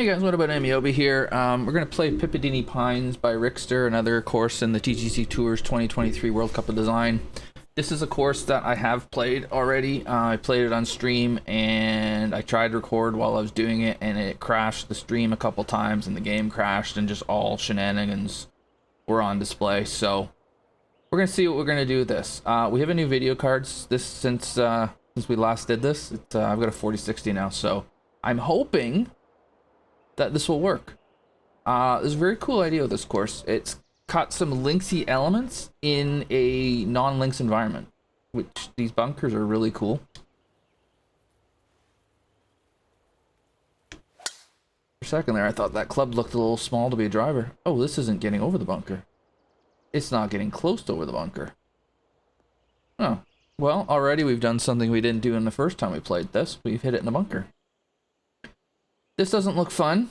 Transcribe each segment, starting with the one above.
Hey guys, what about Amiobi here? We're going to play Pipidinny Pines by Rickster, another course in the TGCTours 2023 World Cup of Design. This is a course that I have played already. I played it on stream and I tried to record while I was doing it and it crashed the stream a couple times and the game crashed and just all shenanigans were on display. So we're going to see what we're going to do with this. We have a new video card since we last did this. I've got a 4060 now, so I'm hoping that this will work. There's a very cool idea with this course. It's got some linksy elements in a non-links environment, which these bunkers are really cool. For a second there, I thought that club looked a little small to be a driver. Oh, this isn't getting over the bunker. It's not getting close to over the bunker. Oh, well, already we've done something we didn't do in the first time we played this. We've hit it in the bunker. This doesn't look fun.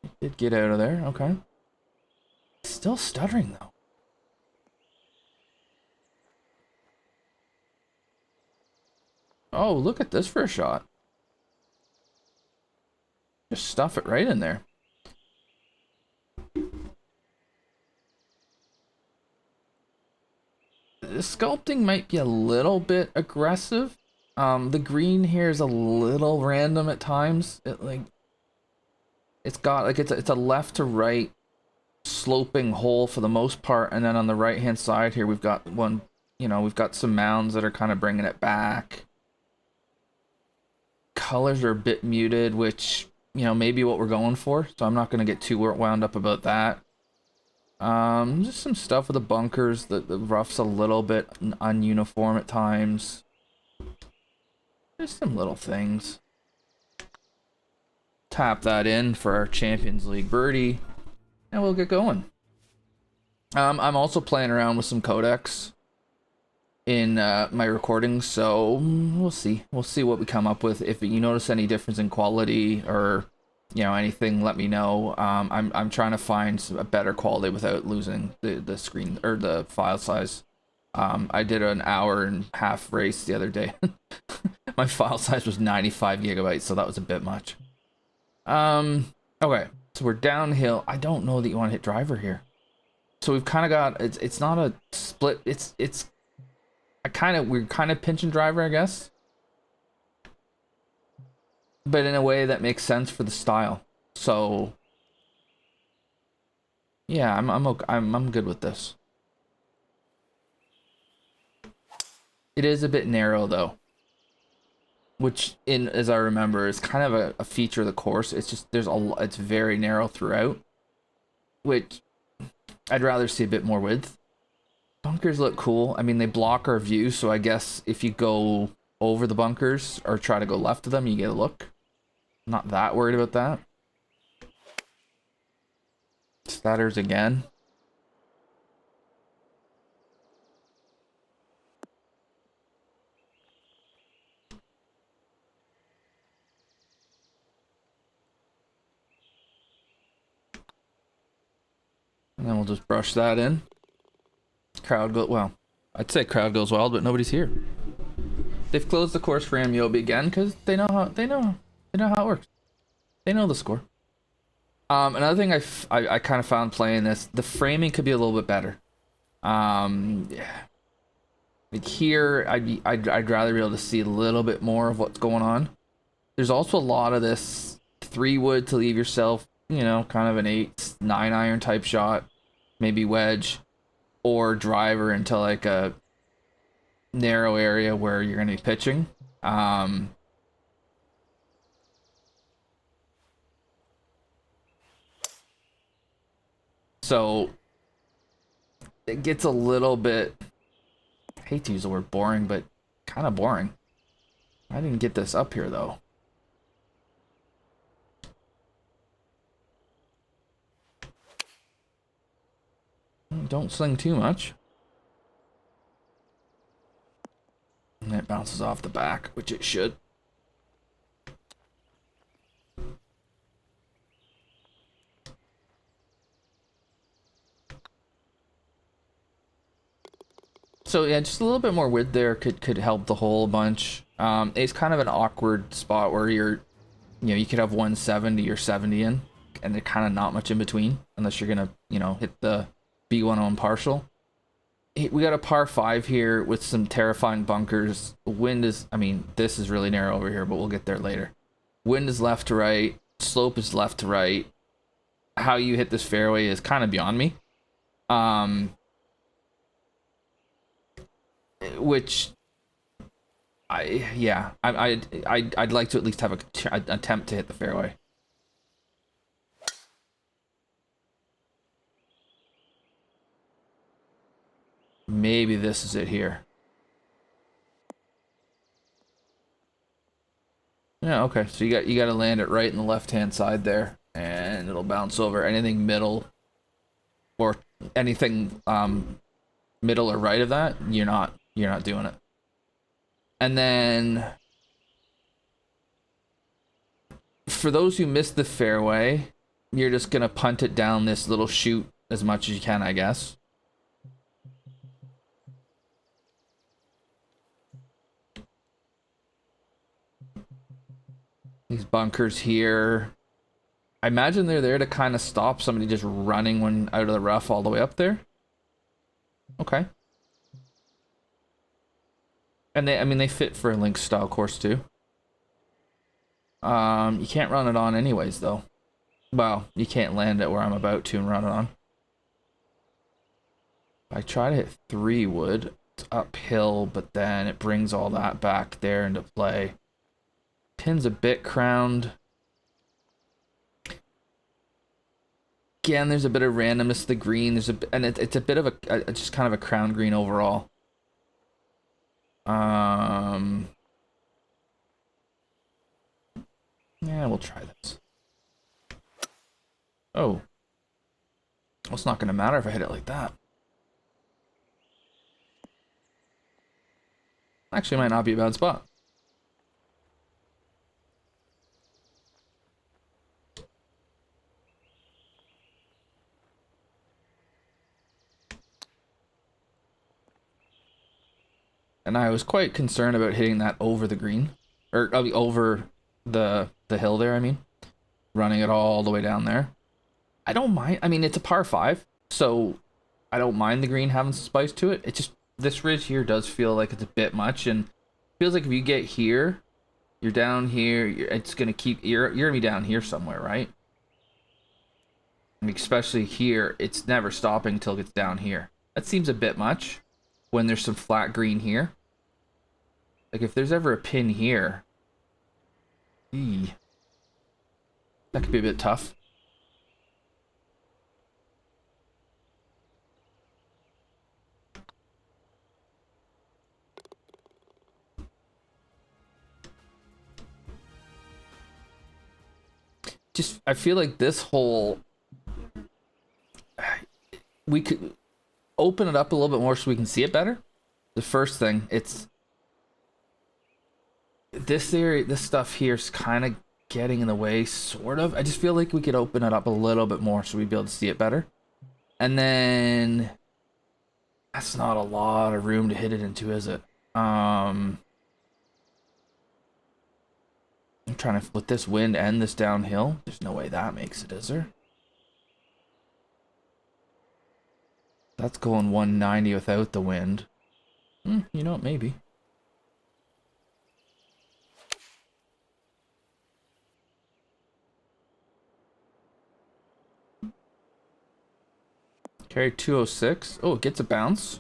It did get out of there, okay. Still stuttering though. Oh, look at this for a shot. Just stuff it right in there. The sculpting might be a little bit aggressive. The green here is a little random at times. It's a left to right sloping hole for the most part, and then on the right hand side here we've got one, we've got some mounds that are kind of bringing it back. Colors are a bit muted, which, maybe what we're going for, so I'm not going to get too wound up about that. Just some stuff with the bunkers. The rough's a little bit ununiform at times. Just some little things. Tap that in for our Champions League birdie, and we'll get going. I'm also playing around with some codecs in my recordings, so we'll see. We'll see what we come up with. If you notice any difference in quality or anything, let me know. I'm trying to find a better quality without losing the screen or the file size. I did an hour and a half race the other day. My file size was 95 gigabytes, so that was a bit much. Okay, so we're downhill. I don't know that you want to hit driver here. So we've kind of got, it's not a split, we're kind of pinching driver, I guess. But in a way that makes sense for the style. So yeah, I'm good with this. It is a bit narrow though, which as I remember is kind of a feature of the course. It's just it's very narrow throughout, which I'd rather see a bit more width. Bunkers look cool. I mean, they block our view, so I guess if you go over the bunkers or try to go left of them, you get a look. Not that worried about that. Stutters again. And then we'll just brush that in. Crowd well, I'd say crowd goes wild, but nobody's here. They've closed the course for Amiobi again because they know how it works. They know the score. Another thing I kind of found playing this, the framing could be a little bit better. Yeah. Like here, I'd rather be able to see a little bit more of what's going on. There's also a lot of this 3-wood to leave yourself, kind of an 8-9 iron type shot, maybe wedge, or driver into like a narrow area where you're going to be pitching. So it gets a little bit, I hate to use the word boring, but kind of boring. I didn't get this up here though. Don't sling too much. And it bounces off the back, which it should. So yeah, just a little bit more width there could help the hole a bunch. It's kind of an awkward spot where you could have 170 or 70 in, and there's kind of not much in between unless you're gonna, hit the B1 on partial. We got a par 5 here with some terrifying bunkers. Wind is, I mean, this is really narrow over here, but we'll get there later. Wind is left to right, slope is left to right. How you hit this fairway is kind of beyond me. Which I'd like to at least have an attempt to hit the fairway. Maybe this is it here. Yeah, okay. So you got to land it right in the left-hand side there, and it'll bounce over. Anything middle or anything middle or right of that, you're not doing it. And then for those who missed the fairway, you're just gonna punt it down this little chute as much as you can, I guess. These bunkers here, I imagine they're there to kind of stop somebody just running one out of the rough all the way up there. Okay. And they fit for a links style course too. You can't run it on anyways though. Well, you can't land it where I'm about to and run it on. If I try to hit 3 wood, it's uphill, but then it brings all that back there into play. Pin's a bit crowned. Again, there's a bit of randomness to the green. It's a bit of a just kind of a crown green overall. Yeah, we'll try this. Oh. Well, it's not gonna matter if I hit it like that. Actually, might not be a bad spot. And I was quite concerned about hitting that over the green. Or over the hill there, I mean. Running it all the way down there. I don't mind. I mean, it's a par 5, so I don't mind the green having some spice to it. It just, this ridge here does feel like it's a bit much, and feels like if you get here, you're down here, it's gonna keep, you're gonna be down here somewhere, right? I mean, especially here, it's never stopping until it gets down here. That seems a bit much when there's some flat green here. Like if there's ever a pin here, that could be a bit tough. Just, I feel like this hole, we could open it up a little bit more so we can see it better. The first thing, it's this area, this stuff here is kind of getting in the way, sort of. I just feel like we could open it up a little bit more so we'd be able to see it better. And then that's not a lot of room to hit it into, is it? I'm trying to, with this wind and this downhill, there's no way that makes it, is there? That's going 190 without the wind. You know what, maybe. Carry 206. Oh, it gets a bounce.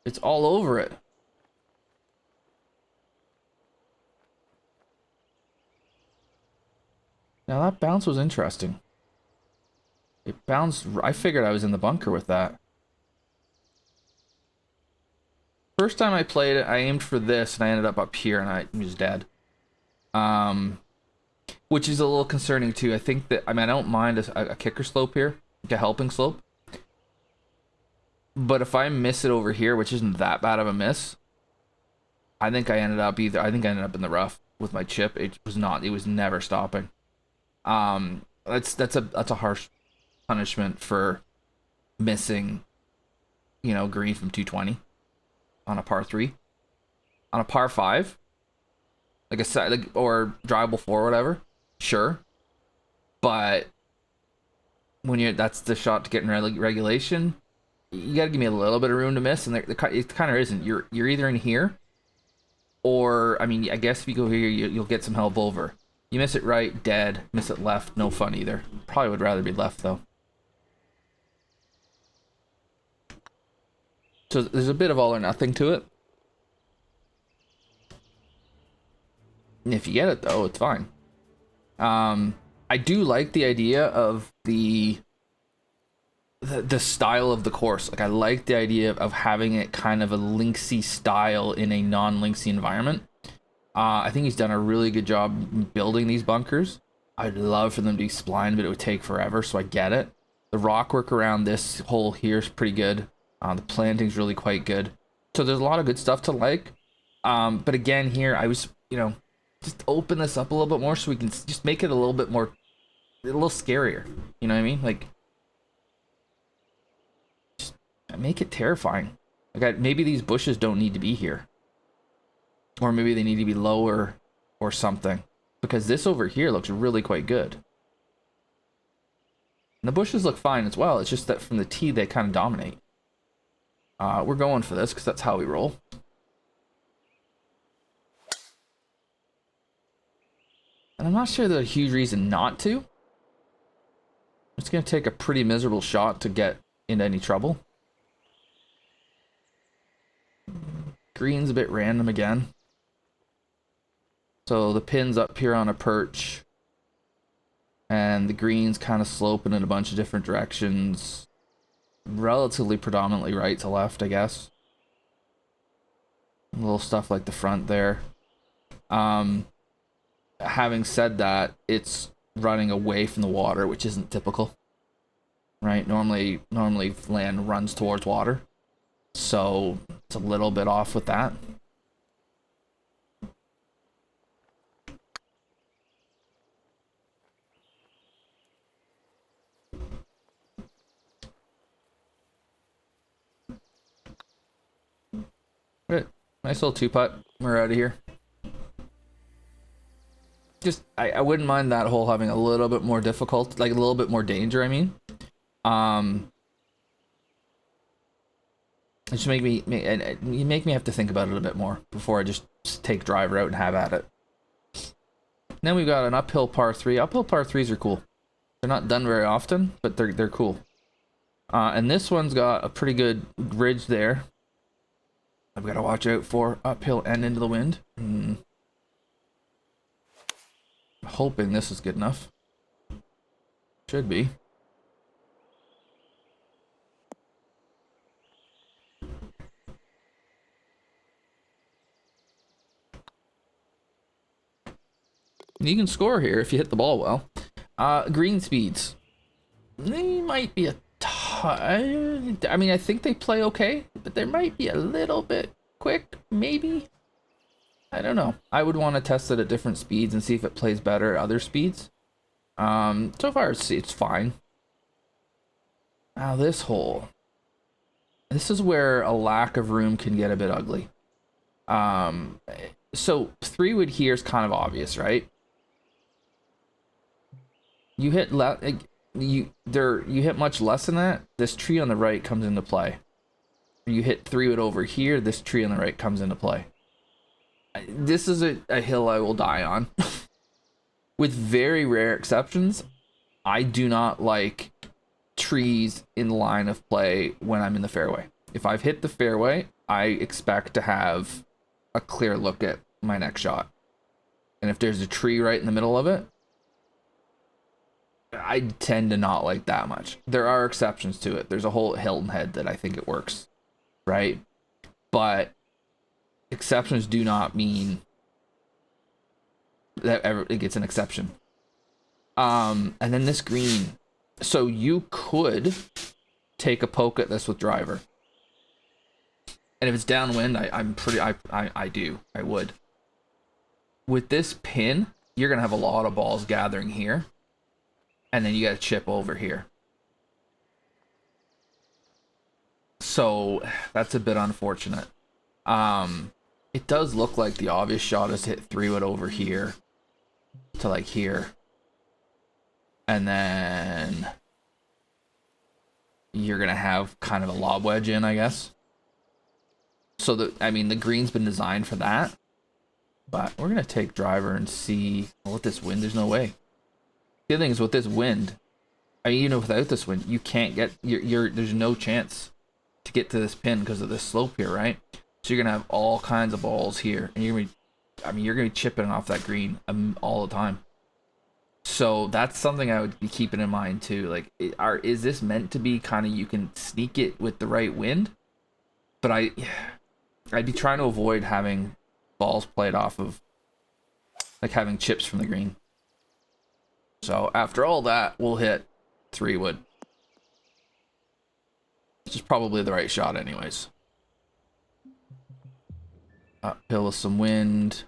It's all over it. Now that bounce was interesting. It bounced. I figured I was in the bunker with that. First time I played it, I aimed for this and I ended up here and I was dead. Which is a little concerning too. I think that, I mean, I don't mind a kicker slope here, like a helping slope. But if I miss it over here, which isn't that bad of a miss, I think I ended up in the rough with my chip. It was never stopping. That's a harsh punishment for missing you know, green from 220 on a par 3. On a par 5, like a side, like, or drivable 4 or whatever, sure. But when you're, that's the shot to get in regulation, you got to give me a little bit of room to miss, and it kind of isn't. You're either in here, or I mean, I guess if you go here, you'll get some help over. You miss it right, dead. Miss it left, no fun either. Probably would rather be left though. So there's a bit of all or nothing to it. And if you get it though, it's fine. I do like the idea of the style of the course. Like, I like the idea of having it kind of a linksy style in a non-linksy environment. I think he's done a really good job building these bunkers. I'd love for them to be splined, but it would take forever, so I get it. The rock work around this hole here is pretty good. The planting's really quite good. So there's a lot of good stuff to like. But again, here, I was, you know, just open this up a little bit more so we can just make it a little bit more, a little scarier. You know what I mean? Like, just make it terrifying. Like, maybe these bushes don't need to be here. Or maybe they need to be lower or something. Because this over here looks really quite good. And the bushes look fine as well. It's just that from the tee, they kind of dominate. We're going for this because that's how we roll. And I'm not sure there's a huge reason not to. It's going to take a pretty miserable shot to get into any trouble. Green's a bit random again. So the pin's up here on a perch. And the green's kind of sloping in a bunch of different directions. Relatively predominantly right to left, I guess. Little stuff like the front there. Having said that, it's running away from the water, which isn't typical, right? Normally land runs towards water, so it's a little bit off with that. Right. Nice little 2-putt. We're out of here. Just, I wouldn't mind that hole having a little bit more difficult, like a little bit more danger, I mean. It should make me have to think about it a bit more before I just take driver out and have at it. Then we've got an uphill par 3. Uphill par 3s are cool. They're not done very often, but they're cool. And this one's got a pretty good ridge there. I've got to watch out for uphill and into the wind. Hoping this is good enough. Should be. You can score here if you hit the ball well. Green speeds. They might be a I mean, I think they play okay, but they might be a little bit quick, maybe. I don't know. I would want to test it at different speeds and see if it plays better at other speeds. So far it's fine. Now this hole. This is where a lack of room can get a bit ugly. So 3-wood here is kind of obvious, right? You hit you hit much less than that. This tree on the right comes into play. You hit 3-wood over here. This tree on the right comes into play. This is a hill I will die on. With very rare exceptions, I do not like trees in line of play when I'm in the fairway. If I've hit the fairway, I expect to have a clear look at my next shot. And if there's a tree right in the middle of it, I tend to not like that much. There are exceptions to it. There's a hole at Hilton Head that I think it works, right? But exceptions do not mean that it gets an exception. And then this green. So you could take a poke at this with driver. And if it's downwind, I would. With this pin, you're going to have a lot of balls gathering here. And then you got to chip over here. So that's a bit unfortunate. It does look like the obvious shot is hit 3-wood over here to like here. And then you're going to have kind of a lob wedge in, I guess. So, the green's been designed for that. But we're going to take driver and see. Well, with this wind, there's no way. The other thing is with this wind, even without this wind, you can't get, there's no chance to get to this pin because of this slope here, right? So you're going to have all kinds of balls here. And you're going to be chipping off that green all the time. So that's something I would be keeping in mind too. Like, is this meant to be kind of, you can sneak it with the right wind? But I'd be trying to avoid having balls played off of, like having chips from the green. So after all that, we'll hit 3-wood. Which is probably the right shot anyways. Uphill with some wind.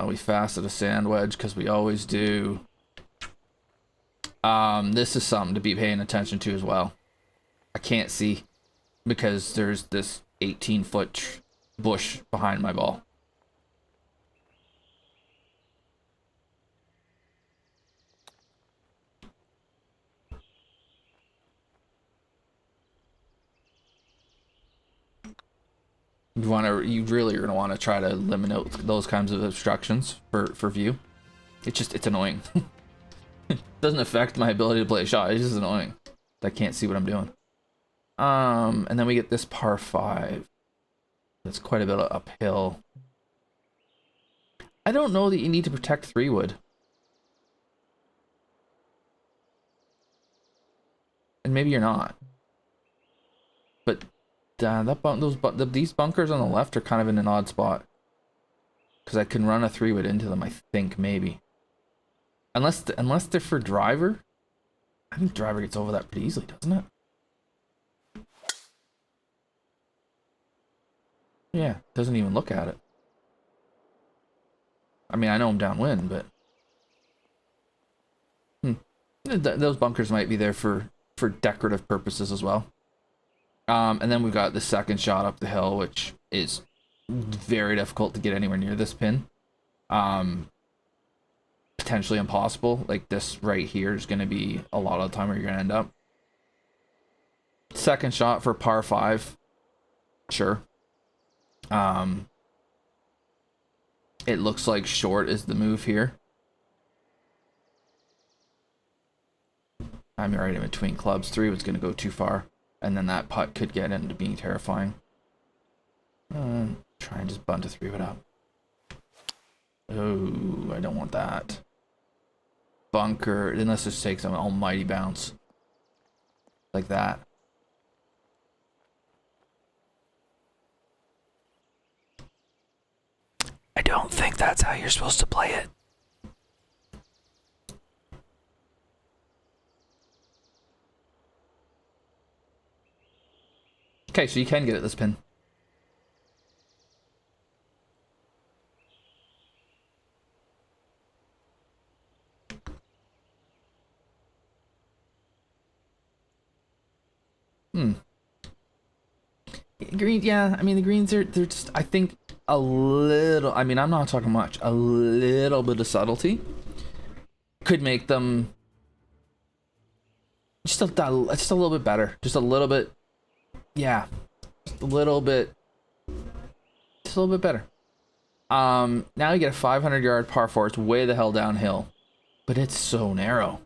We fasted a sand wedge because we always do. This is something to be paying attention to as well. I can't see because there's this 18-foot bush behind my ball. You really are gonna want to try to eliminate those kinds of obstructions for view. It's annoying. It doesn't affect my ability to play a shot. It's just annoying. I can't see what I'm doing. And then we get this par 5. That's quite a bit of uphill. I don't know that you need to protect 3-wood. And maybe you're not. But these bunkers on the left are kind of in an odd spot. Because I can run a 3-wood into them, I think, maybe. Unless they're for driver. I think driver gets over that pretty easily, doesn't it? Yeah, doesn't even look at it. I mean, I know I'm downwind, but... Those bunkers might be there for decorative purposes as well. And then we've got the second shot up the hill, which is very difficult to get anywhere near this pin. Potentially impossible. Like, this right here is going to be a lot of the time where you're going to end up. Second shot for par 5. Sure. It looks like short is the move here. I'm right in between clubs. 3 was going to go too far. And then that putt could get into being terrifying. Try and just bunt a 3-wood up. Oh, I don't want that. Bunker. Then let's just take some almighty bounce. Like that. I don't think that's how you're supposed to play it. Okay, so you can get at this pin. Green, yeah, I mean, the greens they're just, I think, a little, I mean, I'm not talking much, a little bit of subtlety could make them just a little bit better. Just a little bit, yeah, just a little bit better. Now you get a 500-yard par 4. It's way the hell downhill, but it's so narrow.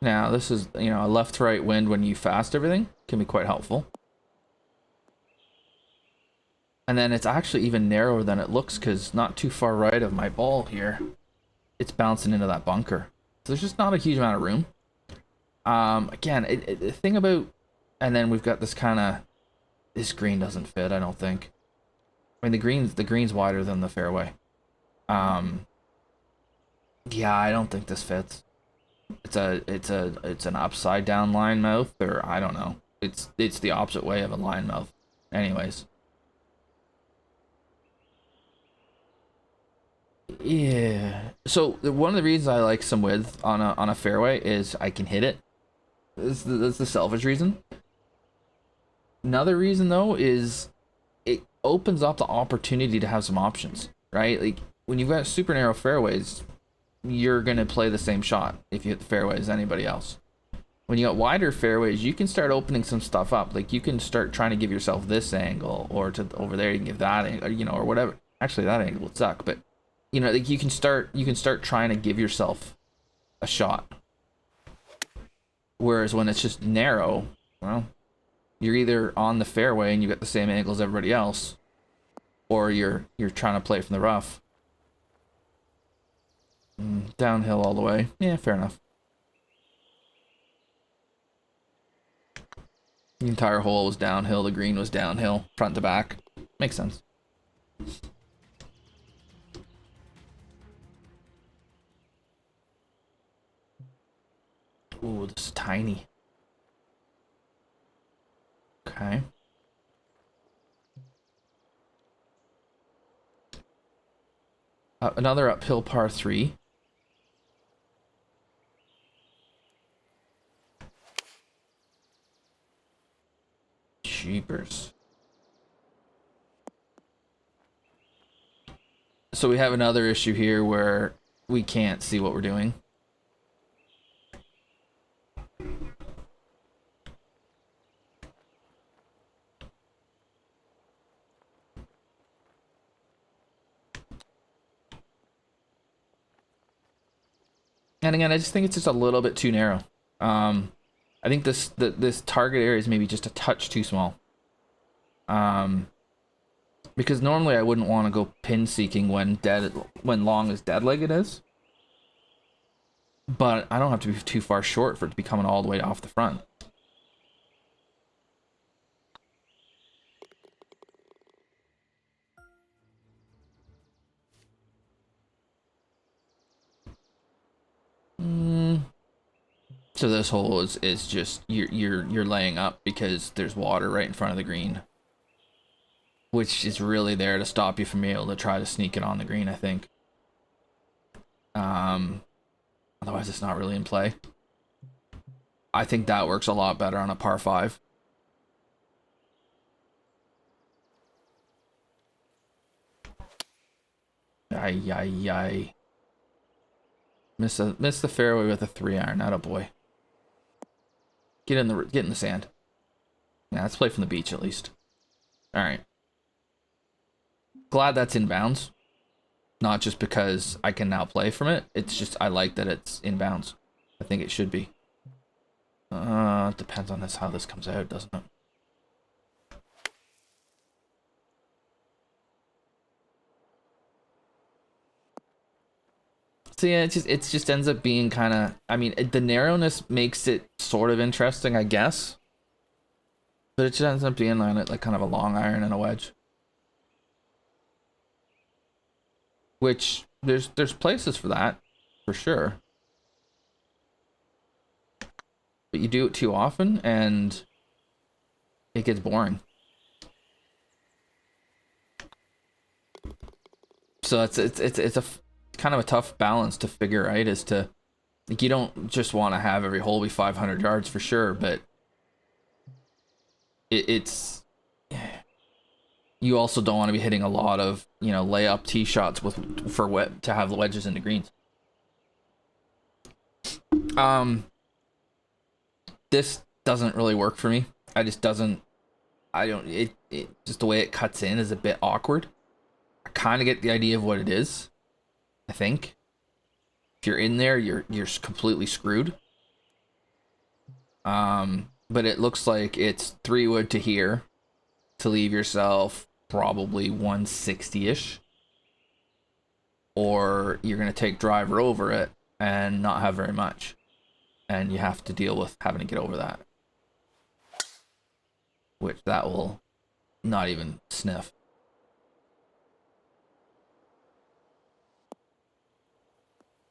Now, this is, a left-to-right wind when you fast everything can be quite helpful. And then it's actually even narrower than it looks because not too far right of my ball here, it's bouncing into that bunker. So there's just not a huge amount of room. Again, the thing about, and then we've got this kind of, this green doesn't fit, I don't think. I mean, the green's wider than the fairway. Yeah, I don't think this fits. It's an upside down line mouth, or I don't know. It's the opposite way of a line mouth. Anyways. Yeah. So one of the reasons I like some width on a fairway is I can hit it. That's the selfish reason. Another reason though is it opens up the opportunity to have some options, right? Like when you've got super narrow fairways, you're gonna play the same shot if you hit the fairway as anybody else. When you got wider fairways, you can start opening some stuff up. Like you can start trying to give yourself this angle, or to over there you can give that angle, you know, or whatever. Actually, that angle would suck, but you know, like you can start trying to give yourself a shot. Whereas when it's just narrow, well, you're either on the fairway and you got the same angle as everybody else, or you're trying to play from the rough. Downhill all the way. Yeah, fair enough. The entire hole was downhill, the green was downhill, front to back. Makes sense. Ooh, this is tiny. Okay. Another uphill par 3. Jeepers. So we have another issue here where we can't see what we're doing. And again, I just think it's just a little bit too narrow. I think this target area is maybe just a touch too small. Because normally I wouldn't want to go pin seeking when long as dead-legged is. But I don't have to be too far short for it to be coming all the way off the front. So this hole is just you're laying up because there's water right in front of the green, which is really there to stop you from being able to try to sneak it on the green, I think. Otherwise it's not really in play. I think that works a lot better on a par 5. Ay. Miss the fairway with a 3-iron. Atta boy. Get in the sand. Yeah, let's play from the beach at least. All right. Glad that's inbounds. Not just because I can now play from it. It's just I like that it's inbounds. I think it should be. Depends on how this comes out, doesn't it? So yeah, it just ends up being kind of, I mean, the narrowness makes it sort of interesting, I guess. But it just ends up being like kind of a long iron and a wedge. Which there's places for that, for sure. But you do it too often and it gets boring. So it's a kind of a tough balance to figure out, as to, like, you don't just want to have every hole be 500 yards for sure, but it's you also don't want to be hitting a lot of, you know, layup tee shots to have the wedges into greens. This doesn't really work for me. It just the way it cuts in is a bit awkward. I kind of get the idea of what it is. I think if you're in there, you're completely screwed. But it looks like it's 3 wood to here to leave yourself probably 160-ish, or you're gonna take driver over it and not have very much, and you have to deal with having to get over that, which that will not even sniff.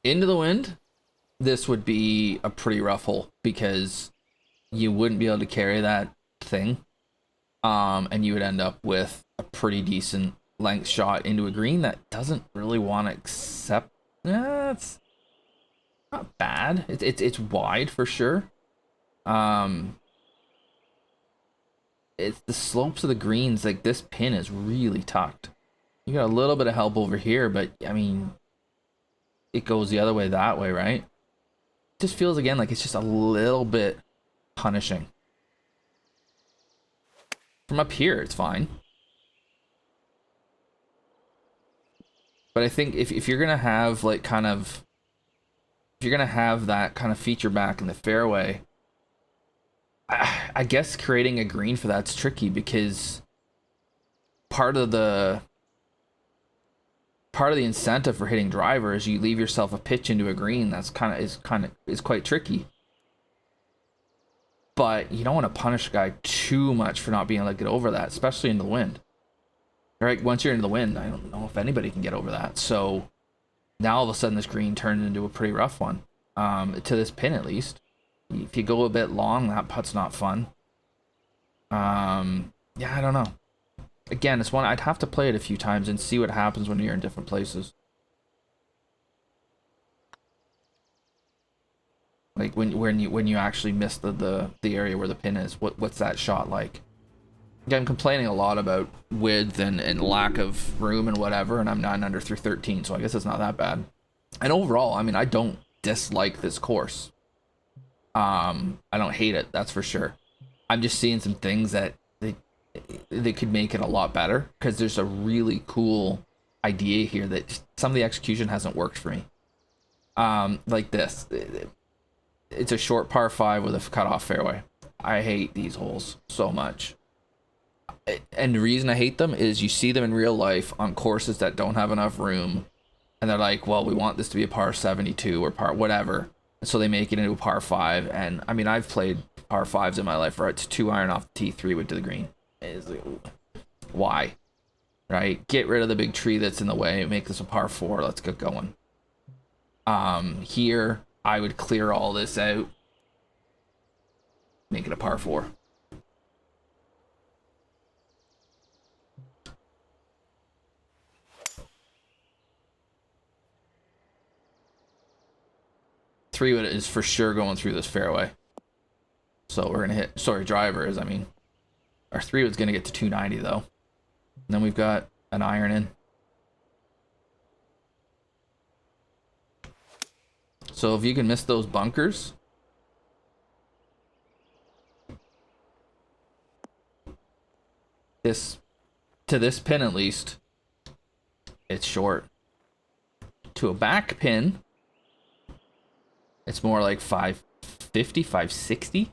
Into the wind, this would be a pretty rough hole because you wouldn't be able to carry that thing. And you would end up with a pretty decent length shot into a green that doesn't really want to accept. It's not bad. It's wide for sure. It's the slopes of the greens. Like, this pin is really tucked. You got a little bit of help over here, but I mean, it goes the other way that way, right? It just feels again like it's just a little bit punishing. From up here, it's fine. But I think if you're gonna have like kind of, if you're gonna have that kind of feature back in the fairway, I guess creating a green for that's tricky, because part of the incentive for hitting driver is you leave yourself a pitch into a green that's is quite tricky. But you don't want to punish a guy too much for not being able to get over that, especially in the wind. Right? Once you're in the wind, I don't know if anybody can get over that. So now all of a sudden this green turned into a pretty rough one. To this pin at least. If you go a bit long, that putt's not fun. Yeah, I don't know. Again, it's one I'd have to play it a few times and see what happens when you're in different places. Like when you actually miss the area where the pin is, what's that shot like? I'm complaining a lot about width and lack of room and whatever, and I'm 9 under through 13, so I guess it's not that bad. And overall, I mean, I don't dislike this course. I don't hate it, that's for sure. I'm just seeing some things that they could make it a lot better, because there's a really cool idea here that just, some of the execution hasn't worked for me. Like this. It's a short par 5 with a cutoff fairway. I hate these holes so much. And the reason I hate them is you see them in real life on courses that don't have enough room, and they're like, well, we want this to be a par 72 or par whatever. So they make it into a par 5, and I mean, I've played par 5s in my life where it's 2 iron off the T3 wood to the green. It's like, why? Right? Get rid of the big tree that's in the way, make this a par 4, let's get going. Here, I would clear all this out, make it a par 4. Three wood is for sure going through this fairway. So we're gonna hit, sorry, driver is, I mean. Our 3 wood's gonna get to 290 though. And then we've got an iron in. So if you can miss those bunkers, to this pin at least, it's short. To a back pin, it's more like 550, 560.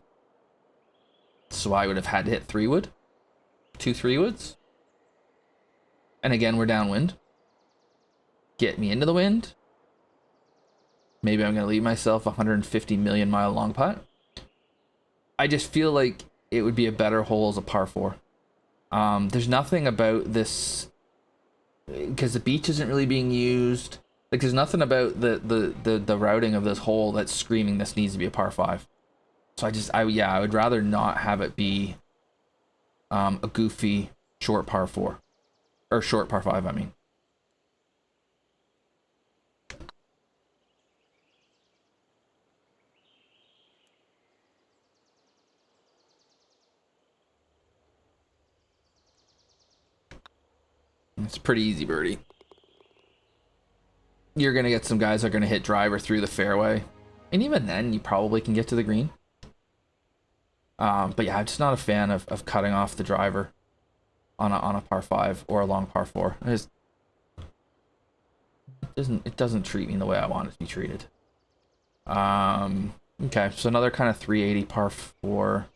So I would have had to hit 3 wood, 2 3 woods. And again, we're downwind. Get me into the wind. Maybe I'm going to leave myself a 150 million mile long putt. I just feel like it would be a better hole as a par 4. There's nothing about this, because the beach isn't really being used. Like, there's nothing about the routing of this hole that's screaming this needs to be a par 5. So I would rather not have it be a goofy short par 4. Or short par 5, I mean. It's a pretty easy birdie. You're going to get some guys that are going to hit driver through the fairway. And even then, you probably can get to the green. But yeah, I'm just not a fan of cutting off the driver on a par 5 or a long par 4. It doesn't treat me the way I want it to be treated. Okay, so another kind of 380 par 4.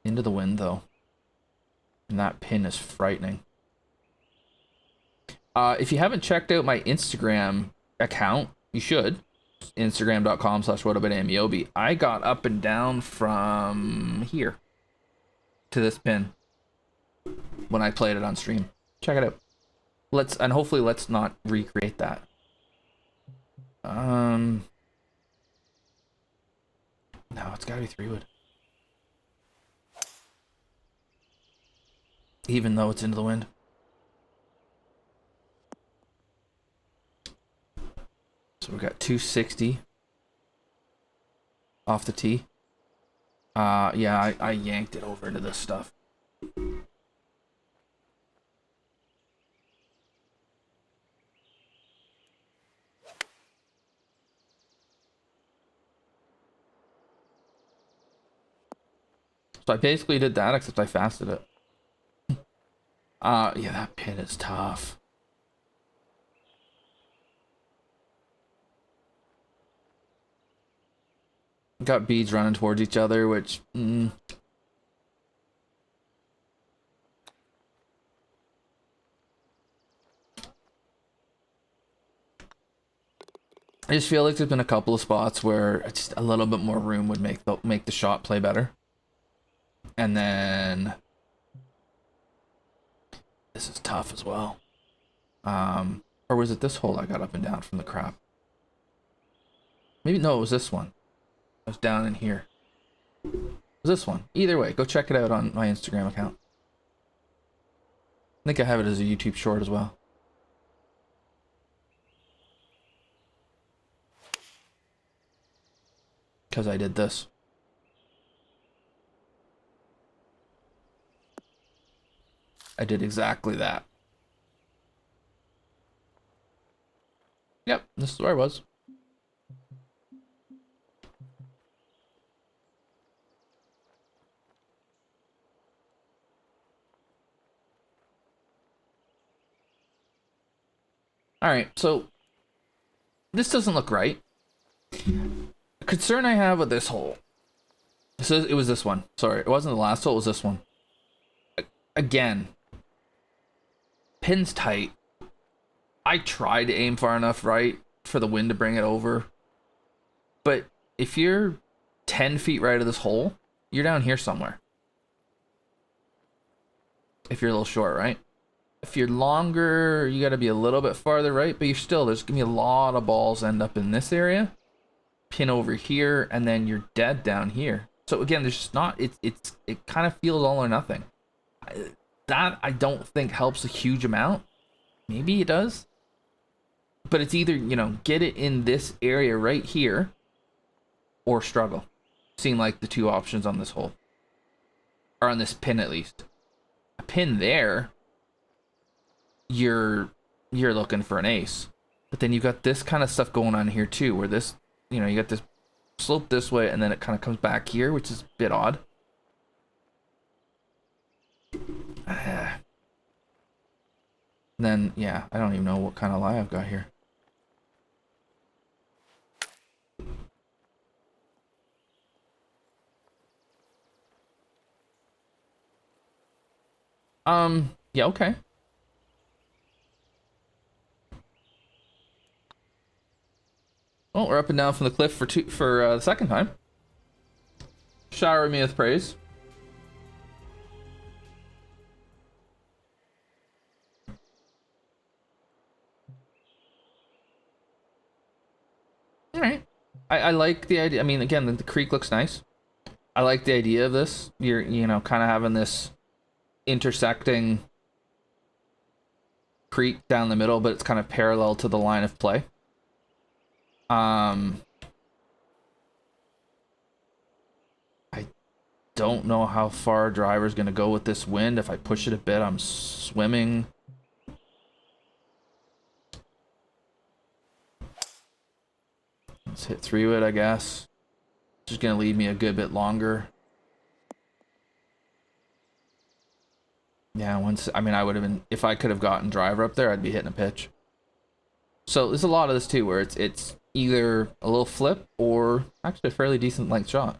Into the wind though. And that pin is frightening. If you haven't checked out my Instagram account, you should. Instagram.com/whataboutAmiobi. I got up and down from here to this pin when I played it on stream. Check it out. Hopefully let's not recreate that. No, it's gotta be 3-wood. Even though it's into the wind. So we got 260 off the tee. Yeah, I yanked it over into this stuff. So I basically did that, except I fasted it. Yeah, that pin is tough. Got beads running towards each other, which... I just feel like there's been a couple of spots where just a little bit more room would make the shot play better. And then... This is tough as well. Or was it this hole I got up and down from the crap? Maybe, no, it was this one. I was down in here. It was this one. Either way, go check it out on my Instagram account. I think I have it as a YouTube short as well. Because I did this. I did exactly that. Yep, this is where I was. Alright, so this doesn't look right. The concern I have with this hole. So it was this one. Sorry, it wasn't the last hole, it was this one. Again, pin's tight. I tried to aim far enough right for the wind to bring it over. But if you're 10 feet right of this hole, you're down here somewhere. If you're a little short, right? If you're longer, you got to be a little bit farther right, but you're still, there's gonna be a lot of balls end up in this area, pin over here, and then you're dead down here. So again, there's just not, it kind of feels all or nothing. That I don't think helps a huge amount. Maybe it does, but it's either, you know, get it in this area right here or struggle. Seem like the two options on this hole, or on this pin at least. A pin there, you're looking for an ace, but then you've got this kind of stuff going on here too, where this, you know, you got this slope this way and then it kind of comes back here, which is a bit odd. Then yeah, I don't even know what kind of lie I've got here. Yeah, okay. Oh, we're up and down from the cliff for the second time. Shower me with praise. All right. I like the idea. I mean, again, the creek looks nice. I like the idea of this. You're, you know, kind of having this intersecting creek down the middle, but it's kind of parallel to the line of play. I don't know how far a driver's gonna go with this wind. If I push it a bit, I'm swimming. Let's hit 3-wood, I guess. Just gonna leave me a good bit longer. Yeah, once, I mean, I would have been, if I could have gotten driver up there, I'd be hitting a pitch. So there's a lot of this too, where it's either a little flip or actually a fairly decent length shot.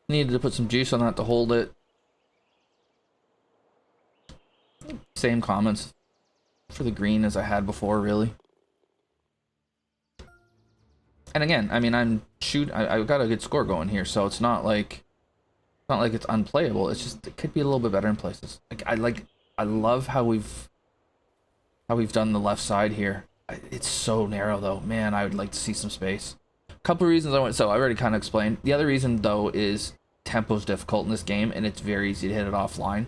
Needed to put some juice on that to hold it. Same comments for the green as I had before, really. And again, I mean, I got a good score going here, so it's not like it's unplayable. It's just it could be a little bit better in places. I love how we've done the left side here. It's so narrow though, man. I would like to see some space. A couple of reasons I went. So I already kind of explained. The other reason though is tempo's difficult in this game, and it's very easy to hit it offline.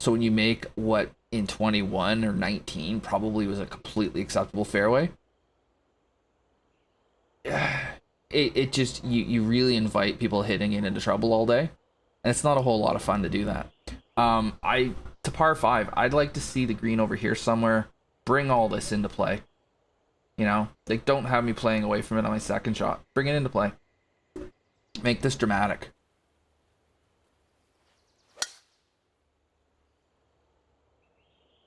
So when you make what in 21 or 19 probably was a completely acceptable fairway, it just you really invite people hitting it into trouble all day, and it's not a whole lot of fun to do that. To par 5, I'd like to see the green over here somewhere. Bring all this into play. You know, like don't have me playing away from it on my second shot. Bring it into play. Make this dramatic.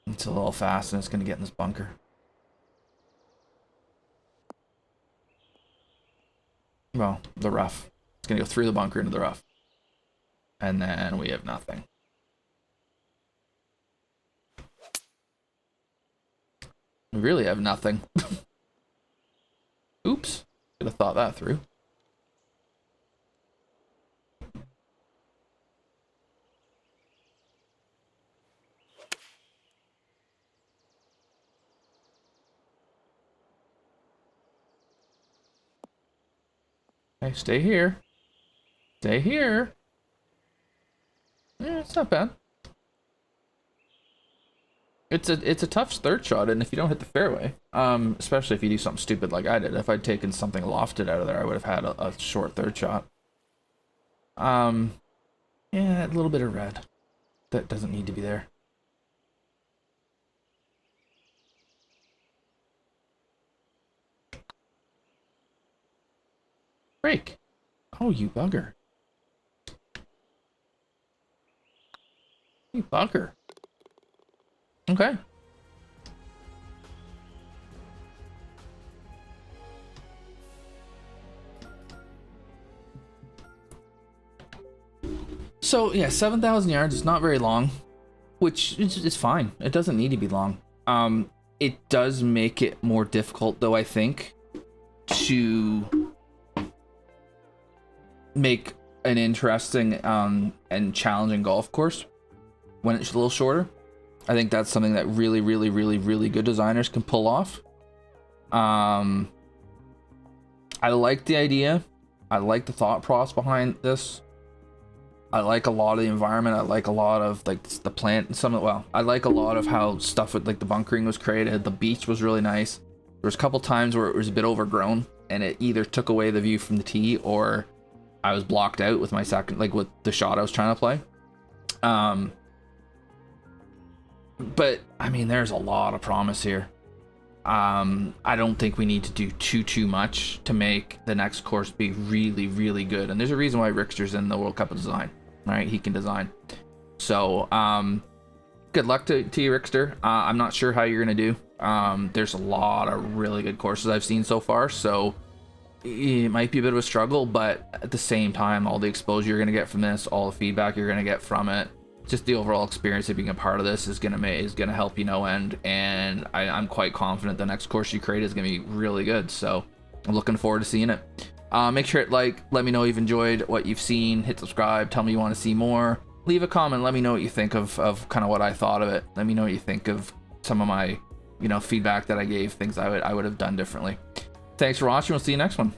It's a little fast and it's going to get in this bunker. Well, the rough. It's going to go through the bunker into the rough. And then we have nothing. We really have nothing. Oops. Could have thought that through. Okay, stay here. Stay here. Yeah, it's not bad. It's a tough third shot, and if you don't hit the fairway, especially if you do something stupid like I did, if I'd taken something lofted out of there, I would have had a short third shot. Yeah, a little bit of red. That doesn't need to be there. Break. Oh, you bugger. You bugger. Okay. So yeah, 7,000 yards is not very long, which is fine. It doesn't need to be long. It does make it more difficult, though, I think, to make an interesting and challenging golf course when it's a little shorter. I think that's something that really, really, really, really good designers can pull off. I like the idea. I like the thought process behind this. I like a lot of the environment. I like a lot of like the plant and some of well, I like a lot of how stuff with like the bunkering was created. The beach was really nice. There was a couple times where it was a bit overgrown and it either took away the view from the tee or I was blocked out with my second, like with the shot I was trying to play. But I mean, there's a lot of promise here. I don't think we need to do too much to make the next course be really, really good. And there's a reason why Rickster's in the World Cup of Design, right? He can design. So, good luck to you, Rickster. I'm not sure how you're gonna do. There's a lot of really good courses I've seen so far, so it might be a bit of a struggle, but at the same time, all the exposure you're gonna get from this, all the feedback you're gonna get from it, just the overall experience of being a part of this is gonna help you no end, and I'm quite confident the next course you create is gonna be really good. So I'm looking forward to seeing it. Make sure to let me know you've enjoyed what you've seen, hit subscribe, tell me you want to see more, leave a comment, let me know what you think of kind of what I thought of it. Let me know what you think of some of my feedback that I gave, things I would have done differently. Thanks for watching. We'll see you next one.